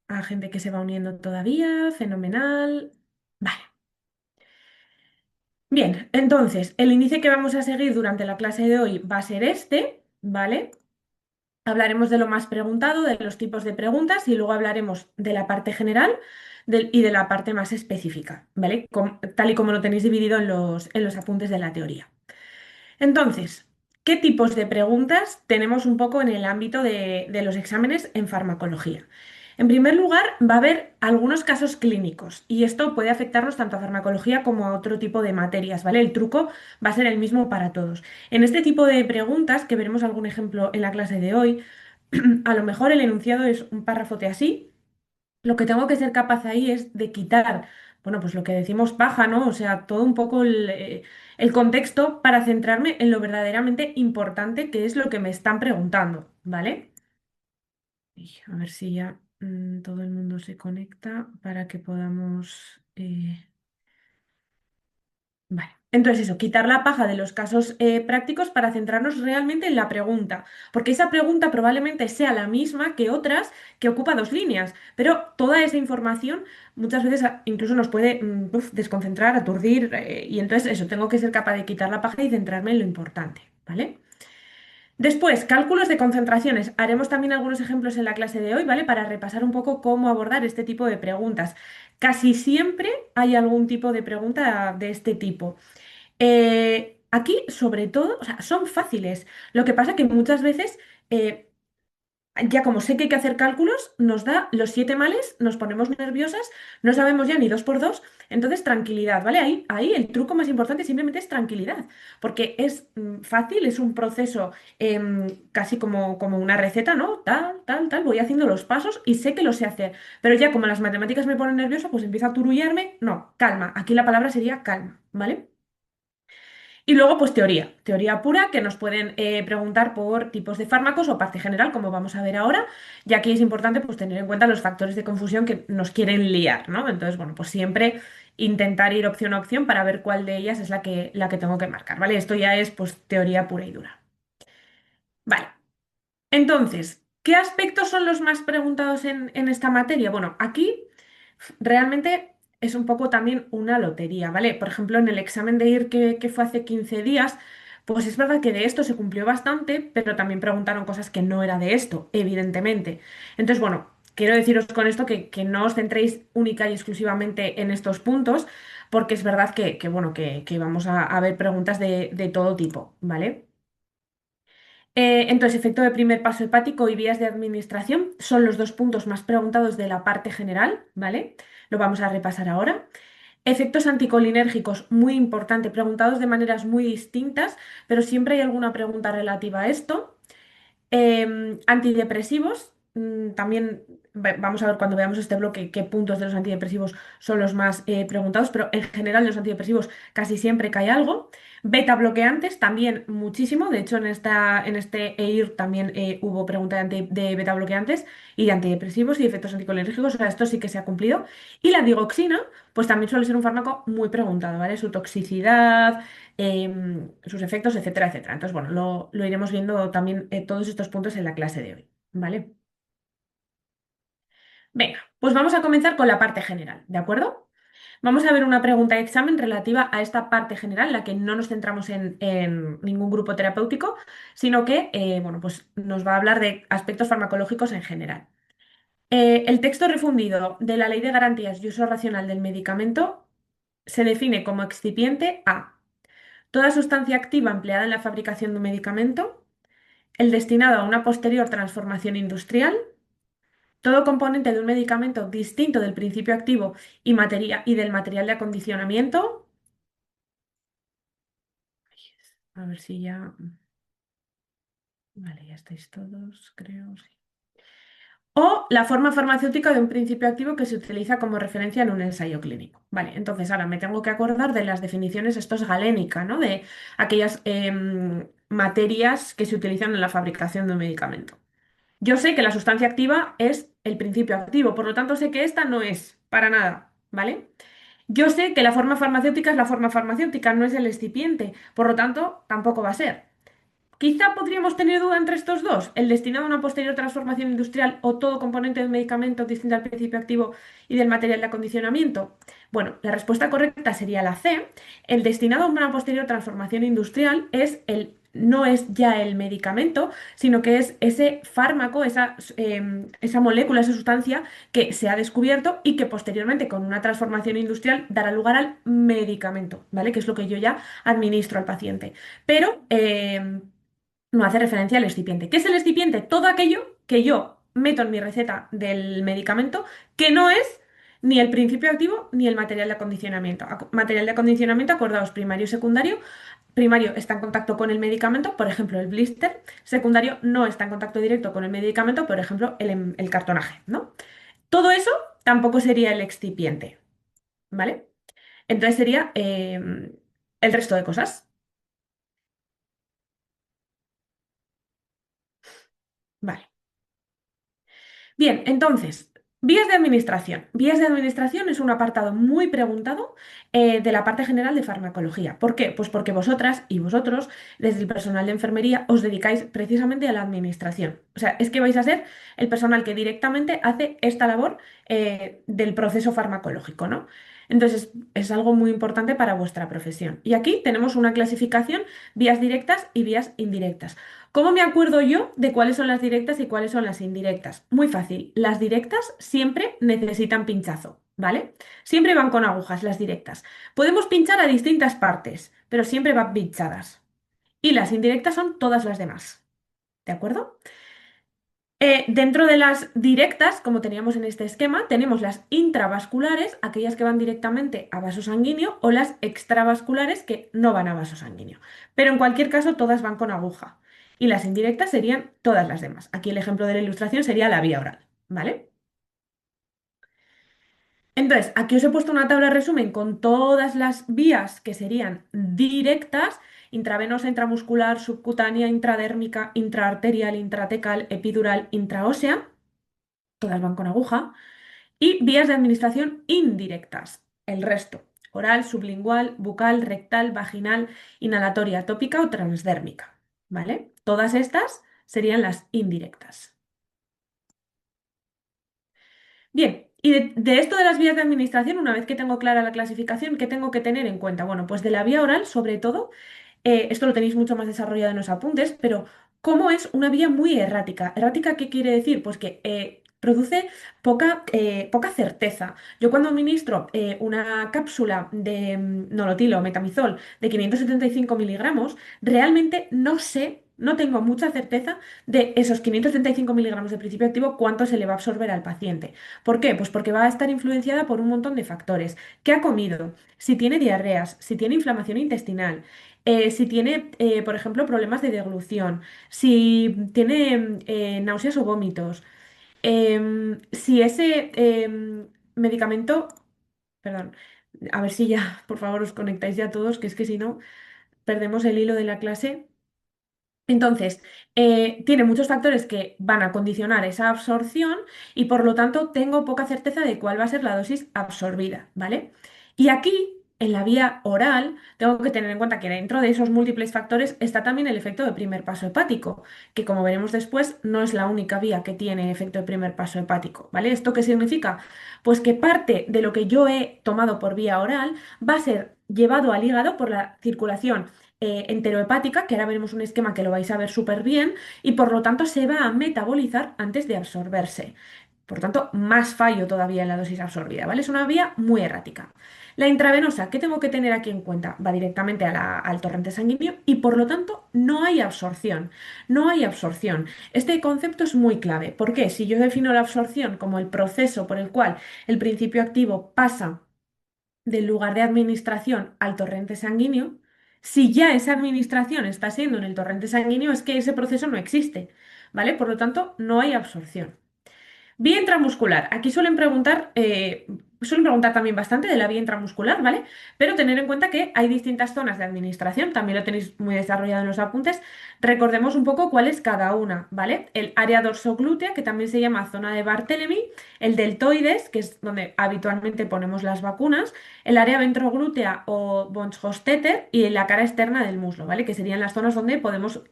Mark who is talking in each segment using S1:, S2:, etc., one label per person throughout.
S1: a gente que se va uniendo todavía, fenomenal. Vale. Bien, entonces, el índice que vamos a seguir durante la clase de hoy va a ser este, ¿vale? Hablaremos de lo más preguntado, de los tipos de preguntas y luego hablaremos de la parte general y de la parte más específica, ¿vale? Tal y como lo tenéis dividido en los apuntes de la teoría. Entonces, ¿qué tipos de preguntas tenemos un poco en el ámbito de los exámenes en farmacología? En primer lugar, va a haber algunos casos clínicos y esto puede afectarnos tanto a farmacología como a otro tipo de materias, ¿vale? El truco va a ser el mismo para todos. En este tipo de preguntas, que veremos algún ejemplo en la clase de hoy, a lo mejor el enunciado es un párrafote así. Lo que tengo que ser capaz ahí es de quitar, bueno, pues lo que decimos paja, ¿no? O sea, todo un poco el contexto para centrarme en lo verdaderamente importante que es lo que me están preguntando, ¿vale? Y a ver si ya todo el mundo se conecta para que podamos... Vale. Entonces eso, quitar la paja de los casos prácticos para centrarnos realmente en la pregunta, porque esa pregunta probablemente sea la misma que otras que ocupa dos líneas, pero toda esa información muchas veces incluso nos puede desconcentrar, aturdir, y entonces eso, tengo que ser capaz de quitar la paja y centrarme en lo importante, ¿vale? Después, cálculos de concentraciones. Haremos también algunos ejemplos en la clase de hoy, ¿vale? Para repasar un poco cómo abordar este tipo de preguntas. Casi siempre hay algún tipo de pregunta de este tipo. Aquí, sobre todo, o sea, son fáciles. Lo que pasa que muchas veces, ya como sé que hay que hacer cálculos, nos da los siete males, nos ponemos nerviosas, no sabemos ya ni dos por dos. Entonces, tranquilidad, ¿vale? Ahí el truco más importante simplemente es tranquilidad, porque es fácil, es un proceso casi como una receta, ¿no? Tal, tal, tal, voy haciendo los pasos y sé que lo sé hacer. Pero ya como las matemáticas me ponen nerviosa, pues empiezo a turullarme. No, calma. Aquí la palabra sería calma, ¿vale? Y luego, pues teoría pura, que nos pueden preguntar por tipos de fármacos o parte general, como vamos a ver ahora, y aquí es importante pues tener en cuenta los factores de confusión que nos quieren liar, ¿no? Entonces, bueno, pues siempre intentar ir opción a opción para ver cuál de ellas es la que tengo que marcar, ¿vale? Esto ya es pues teoría pura y dura. Vale, entonces, ¿qué aspectos son los más preguntados en esta materia? Bueno, aquí realmente es un poco también una lotería, ¿vale? Por ejemplo, en el examen de IR que fue hace 15 días, pues es verdad que de esto se cumplió bastante, pero también preguntaron cosas que no era de esto, evidentemente. Entonces, bueno, quiero deciros con esto que no os centréis única y exclusivamente en estos puntos, porque es verdad bueno, que vamos a ver preguntas de todo tipo, ¿vale? Entonces, efecto de primer paso hepático y vías de administración son los dos puntos más preguntados de la parte general, ¿vale? Lo vamos a repasar ahora. Efectos anticolinérgicos, muy importante, preguntados de maneras muy distintas, pero siempre hay alguna pregunta relativa a esto. Antidepresivos, también vamos a ver cuando veamos este bloque qué puntos de los antidepresivos son los más preguntados, pero en general de los antidepresivos casi siempre cae algo. Beta bloqueantes, también muchísimo. De hecho, en este EIR también hubo pregunta de beta bloqueantes y de antidepresivos y efectos anticolinérgicos. O sea, esto sí que se ha cumplido. Y la digoxina, pues también suele ser un fármaco muy preguntado, ¿vale? Su toxicidad, sus efectos, etcétera, etcétera. Entonces, bueno, lo iremos viendo también todos estos puntos en la clase de hoy, ¿vale? Venga, pues vamos a comenzar con la parte general, ¿de acuerdo? Vamos a ver una pregunta de examen relativa a esta parte general, en la que no nos centramos en ningún grupo terapéutico, sino que, bueno, pues nos va a hablar de aspectos farmacológicos en general. El texto refundido de la Ley de Garantías y Uso Racional del Medicamento se define como excipiente a toda sustancia activa empleada en la fabricación de un medicamento, el destinado a una posterior transformación industrial, todo componente de un medicamento distinto del principio activo y del material de acondicionamiento. A ver si ya... Vale, ya estáis todos, creo, sí. O la forma farmacéutica de un principio activo que se utiliza como referencia en un ensayo clínico. Vale, entonces ahora me tengo que acordar de las definiciones, esto es galénica, ¿no? De aquellas materias que se utilizan en la fabricación de un medicamento. Yo sé que la sustancia activa es el principio activo, por lo tanto sé que esta no es para nada, ¿vale? Yo sé que la forma farmacéutica es la forma farmacéutica, no es el excipiente, por lo tanto tampoco va a ser. Quizá podríamos tener duda entre estos dos, el destinado a una posterior transformación industrial o todo componente del medicamento distinto al principio activo y del material de acondicionamiento. Bueno, la respuesta correcta sería la C. El destinado a una posterior transformación industrial no es ya el medicamento, sino que es ese fármaco, esa molécula, esa sustancia que se ha descubierto y que posteriormente con una transformación industrial dará lugar al medicamento, ¿vale? Que es lo que yo ya administro al paciente. Pero no hace referencia al excipiente. ¿Qué es el excipiente? Todo aquello que yo meto en mi receta del medicamento que no es ni el principio activo ni el material de acondicionamiento. Material de acondicionamiento, acordaos, primario y secundario. Primario está en contacto con el medicamento, por ejemplo, el blister. Secundario no está en contacto directo con el medicamento, por ejemplo, el cartonaje, ¿no? Todo eso tampoco sería el excipiente, ¿vale? Entonces sería el resto de cosas. Vale. Bien, entonces, vías de administración. Vías de administración es un apartado muy preguntado de la parte general de farmacología. ¿Por qué? Pues porque vosotras y vosotros, desde el personal de enfermería, os dedicáis precisamente a la administración. O sea, es que vais a ser el personal que directamente hace esta labor del proceso farmacológico, ¿no? Entonces, es algo muy importante para vuestra profesión. Y aquí tenemos una clasificación, vías directas y vías indirectas. ¿Cómo me acuerdo yo de cuáles son las directas y cuáles son las indirectas? Muy fácil. Las directas siempre necesitan pinchazo, ¿vale? Siempre van con agujas las directas. Podemos pinchar a distintas partes, pero siempre van pinchadas. Y las indirectas son todas las demás, ¿de acuerdo? Dentro de las directas, como teníamos en este esquema, tenemos las intravasculares, aquellas que van directamente a vaso sanguíneo, o las extravasculares que no van a vaso sanguíneo. Pero en cualquier caso, todas van con aguja. Y las indirectas serían todas las demás. Aquí el ejemplo de la ilustración sería la vía oral, ¿vale? Entonces, aquí os he puesto una tabla de resumen con todas las vías que serían directas: intravenosa, intramuscular, subcutánea, intradérmica, intraarterial, intratecal, epidural, intraósea. Todas van con aguja. Y vías de administración indirectas, el resto: oral, sublingual, bucal, rectal, vaginal, inhalatoria, tópica o transdérmica, ¿vale? Todas estas serían las indirectas. Bien, y de esto de las vías de administración, una vez que tengo clara la clasificación, ¿qué tengo que tener en cuenta? Bueno, pues de la vía oral, sobre todo, esto lo tenéis mucho más desarrollado en los apuntes, pero ¿cómo es una vía muy errática? ¿Errática qué quiere decir? Pues que produce poca certeza. Yo cuando administro una cápsula de nolotilo, metamizol, de 575 miligramos, realmente no sé, no tengo mucha certeza de esos 575 miligramos de principio activo cuánto se le va a absorber al paciente. ¿Por qué? Pues porque va a estar influenciada por un montón de factores. ¿Qué ha comido? Si tiene diarreas, si tiene inflamación intestinal, si tiene, por ejemplo, problemas de deglución, si tiene náuseas o vómitos, si ese medicamento, perdón, a ver si ya, por favor, os conectáis ya todos, que es que si no, perdemos el hilo de la clase. Entonces, tiene muchos factores que van a condicionar esa absorción y por lo tanto tengo poca certeza de cuál va a ser la dosis absorbida, ¿vale? Y aquí, en la vía oral, tengo que tener en cuenta que dentro de esos múltiples factores está también el efecto de primer paso hepático, que como veremos después no es la única vía que tiene efecto de primer paso hepático, ¿vale? ¿Esto qué significa? Pues que parte de lo que yo he tomado por vía oral va a ser llevado al hígado por la circulación enterohepática, que ahora veremos un esquema que lo vais a ver súper bien, y por lo tanto se va a metabolizar antes de absorberse. Por tanto, más fallo todavía en la dosis absorbida, ¿vale? Es una vía muy errática. La intravenosa, ¿qué tengo que tener aquí en cuenta? Va directamente al torrente sanguíneo y por lo tanto no hay absorción. No hay absorción. Este concepto es muy clave. ¿Por qué? Si yo defino la absorción como el proceso por el cual el principio activo pasa del lugar de administración al torrente sanguíneo, si ya esa administración está siendo en el torrente sanguíneo, es que ese proceso no existe, ¿vale? Por lo tanto, no hay absorción. Vía intramuscular. Aquí suelen preguntar suelen preguntar también bastante de la vía intramuscular, ¿vale? Pero tener en cuenta que hay distintas zonas de administración, también lo tenéis muy desarrollado en los apuntes. Recordemos un poco cuál es cada una, ¿vale? El área dorsoglútea, que también se llama zona de Barthélemy, el deltoides, que es donde habitualmente ponemos las vacunas, el área ventroglútea o Bronchostether y la cara externa del muslo, ¿vale? Que serían las zonas donde podemos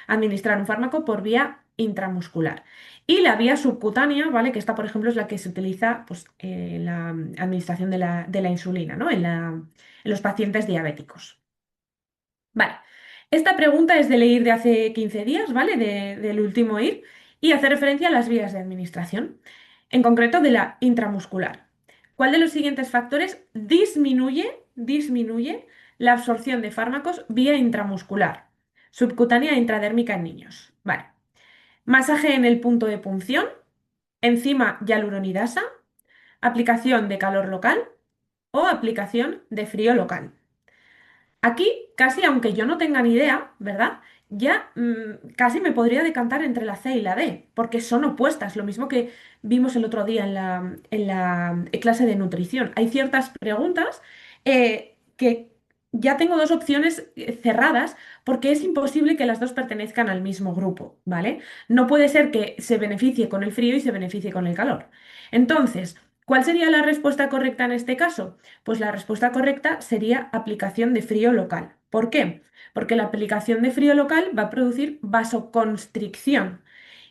S1: administrar un fármaco por vía intramuscular. Y la vía subcutánea, ¿vale? Que esta, por ejemplo, es la que se utiliza pues, en la administración de la insulina, ¿no? En los pacientes diabéticos. Vale. Esta pregunta es de leer de hace 15 días, ¿vale? Del último IR, y hace referencia a las vías de administración, en concreto de la intramuscular. ¿Cuál de los siguientes factores disminuye la absorción de fármacos vía intramuscular? Subcutánea e intradérmica en niños. Vale. Masaje en el punto de punción, enzima hialuronidasa, aplicación de calor local o aplicación de frío local. Aquí, casi aunque yo no tenga ni idea, ¿verdad? Ya casi me podría decantar entre la C y la D, porque son opuestas, lo mismo que vimos el otro día en la clase de nutrición. Hay ciertas preguntas que ya tengo dos opciones cerradas porque es imposible que las dos pertenezcan al mismo grupo, ¿vale? No puede ser que se beneficie con el frío y se beneficie con el calor. Entonces, ¿cuál sería la respuesta correcta en este caso? Pues la respuesta correcta sería aplicación de frío local. ¿Por qué? Porque la aplicación de frío local va a producir vasoconstricción.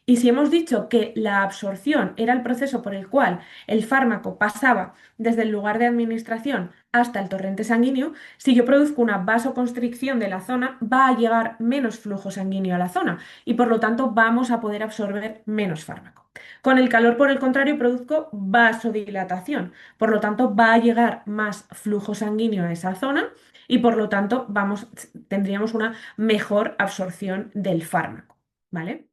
S1: Y si hemos dicho que la absorción era el proceso por el cual el fármaco pasaba desde el lugar de administración hasta el torrente sanguíneo, si yo produzco una vasoconstricción de la zona, va a llegar menos flujo sanguíneo a la zona y por lo tanto vamos a poder absorber menos fármaco. Con el calor, por el contrario, produzco vasodilatación, por lo tanto va a llegar más flujo sanguíneo a esa zona y por lo tanto tendríamos una mejor absorción del fármaco, ¿vale?